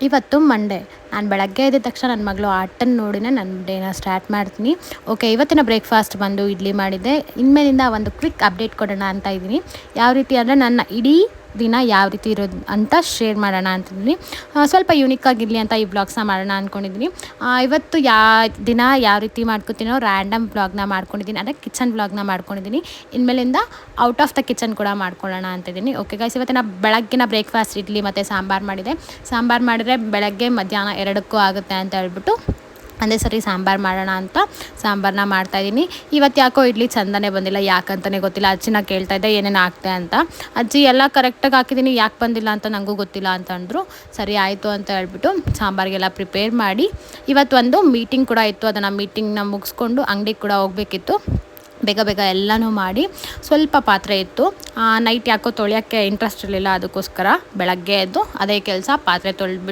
ಇವತ್ತು ಮಂಡೇ. ನಾನು ಬೆಳಗ್ಗೆ ಎದ್ದ ತಕ್ಷಣ ನನ್ನ ಮಗಳು ಆಟನ ನೋಡಿನೇ ನನ್ನ ಡೇನ ಸ್ಟಾರ್ಟ್ ಮಾಡ್ತೀನಿ. ಓಕೆ, ಇವತ್ತಿನ ಬ್ರೇಕ್‌ಫಾಸ್ಟ್ ಬಂದು ಇಡ್ಲಿ ಮಾಡಿದ್ದೆ. ಇನ್ಮೇಲಿಂದ ಒಂದು ಕ್ವಿಕ್ ಅಪ್ಡೇಟ್ ಕೊಡೋಣ ಅಂತ ಇದ್ದೀನಿ. ಯಾವ ರೀತಿ ಅಂದರೆ ನನ್ನ ಇಡೀ ದಿನ ಯಾವ ರೀತಿ ಇರೋದು ಅಂತ ಶೇರ್ ಮಾಡೋಣ ಅಂತಿದ್ದೀನಿ. ಸ್ವಲ್ಪ ಯೂನಿಕ್ ಆಗಿರಲಿ ಅಂತ ಈ ವ್ಲಾಗ್ಸ್‌ನ ಮಾಡೋಣ ಅಂದ್ಕೊಂಡಿದ್ದೀನಿ. ಇವತ್ತು ದಿನ ಯಾವ ರೀತಿ ಮಾಡ್ಕೊತೀನೋ ರ್ಯಾಂಡಮ್ ವ್ಲಾಗ್‌ನ ಮಾಡ್ಕೊಂಡಿದ್ದೀನಿ. ಅಂದರೆ ಕಿಚನ್ ವ್ಲಾಗ್‌ನ ಮಾಡ್ಕೊಂಡಿದ್ದೀನಿ. ಇನ್ಮೇಲಿಂದ ಔಟ್ ಆಫ್ ದ ಕಿಚನ್ ಕೂಡ ಮಾಡ್ಕೊಳ್ಳೋಣ ಅಂತಿದ್ದೀನಿ. ಓಕೆ ಗೈಸ್, ಇವತ್ತಿನ ಬೆಳಗ್ಗಿನ ಬ್ರೇಕ್‌ಫಾಸ್ಟ್ ಇಡ್ಲಿ ಮತ್ತು ಸಾಂಬಾರು ಮಾಡಿದೆ. ಸಾಂಬಾರು ಮಾಡಿದರೆ ಬೆಳಗ್ಗೆ ಮಧ್ಯಾಹ್ನ ಎರಡಕ್ಕೂ ಆಗುತ್ತೆ ಅಂತ ಹೇಳ್ಬಿಟ್ಟು ಒಂದೇ ಸರಿ ಸಾಂಬಾರು ಮಾಡೋಣ ಅಂತ ಸಾಂಬಾರನ್ನ ಮಾಡ್ತಾಯಿದ್ದೀನಿ. ಇವತ್ತು ಯಾಕೋ ಇಡ್ಲಿ ಚಂದನೇ ಬಂದಿಲ್ಲ, ಯಾಕಂತಲೇ ಗೊತ್ತಿಲ್ಲ. ಅಜ್ಜಿನ ಕೇಳ್ತಾ ಇದ್ದೆ ಏನೇನು ಹಾಕ್ತೆ ಅಂತ. ಅಜ್ಜಿ ಎಲ್ಲ ಕರೆಕ್ಟಾಗಿ ಹಾಕಿದ್ದೀನಿ, ಯಾಕೆ ಬಂದಿಲ್ಲ ಅಂತ ನನಗೂ ಗೊತ್ತಿಲ್ಲ ಅಂತ ಅಂದರು. ಸರಿ ಆಯಿತು ಅಂತ ಹೇಳ್ಬಿಟ್ಟು ಸಾಂಬಾರಿಗೆಲ್ಲ ಪ್ರಿಪೇರ್ ಮಾಡಿ, ಇವತ್ತು ಒಂದು ಮೀಟಿಂಗ್ ಕೂಡ ಇತ್ತು. ಅದನ್ನು ಮೀಟಿಂಗ್ನ ಮುಗಿಸ್ಕೊಂಡು ಅಂಗಡಿಗೆ ಕೂಡ ಹೋಗಬೇಕಿತ್ತು. ಬೇಗ ಬೇಗ ಎಲ್ಲನೂ ಮಾಡಿ ಸ್ವಲ್ಪ ಪಾತ್ರೆ ಇತ್ತು. ನೈಟ್ ಯಾಕೋ ತೊಳೆಯೋಕ್ಕೆ ಇಂಟ್ರೆಸ್ಟ್ ಇರಲಿಲ್ಲ, ಅದಕ್ಕೋಸ್ಕರ ಬೆಳಗ್ಗೆ ಎದ್ದು ಅದೇ ಕೆಲಸ ಪಾತ್ರೆ ತೊಳೆದ್ಬಿಟ್ಟು